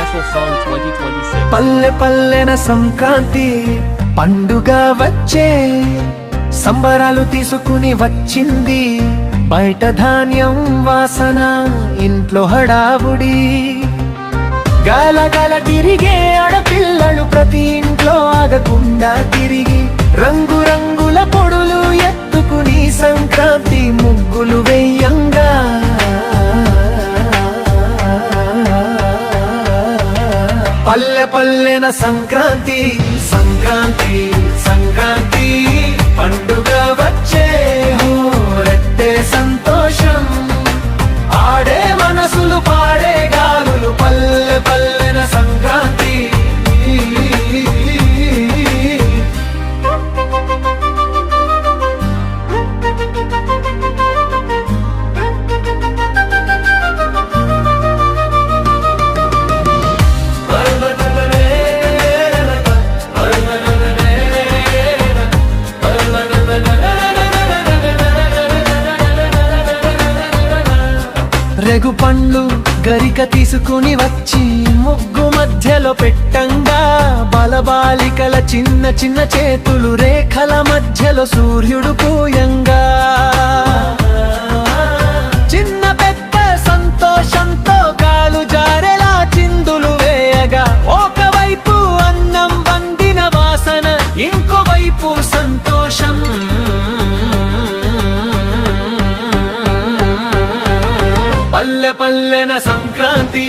Special Song 2026. పల్లె పల్లెన సంక్రాంతి పండుగ వచ్చే, సంబరాలు తీసుకుని వచ్చింది. బయట ధాన్యం వాసన, ఇంట్లో హడావుడి, గలగల తిరిగే ఆడపిల్లలు ప్రతి ఇంట్లో ఆగకుండా తిరిగి, రంగు రంగుల పొడులు ఎత్తుకుని సంక్రాంతి ముగ్గులు వెయ్యంగా. పల్లె పల్లెన సంక్రాంతి సంక్రాంతి సంక్రాంతి పండుగ వచ్చే, హోరెట్టే సంతోషం, ఆడే మనసులు పాడే గాలులు. పల్లె పల్లెన సంక్రాంతి. రేగు పండ్లు గరిక తీసుకుని వచ్చి ముగ్గు మధ్యలో పెట్టంగా, బలబాలికల చిన్న చిన్న చేతులు రేఖల మధ్యలో సూర్యుడు పూయంగా. చిన్న పెద్ద సంతోషంతో కాలు జారెలా చిందులు వేయగా, ఒకవైపు అన్నం వండిన వాసన, ఇంకోవైపు సంతోషం. పల్లె పల్లెన సంక్రాంతి.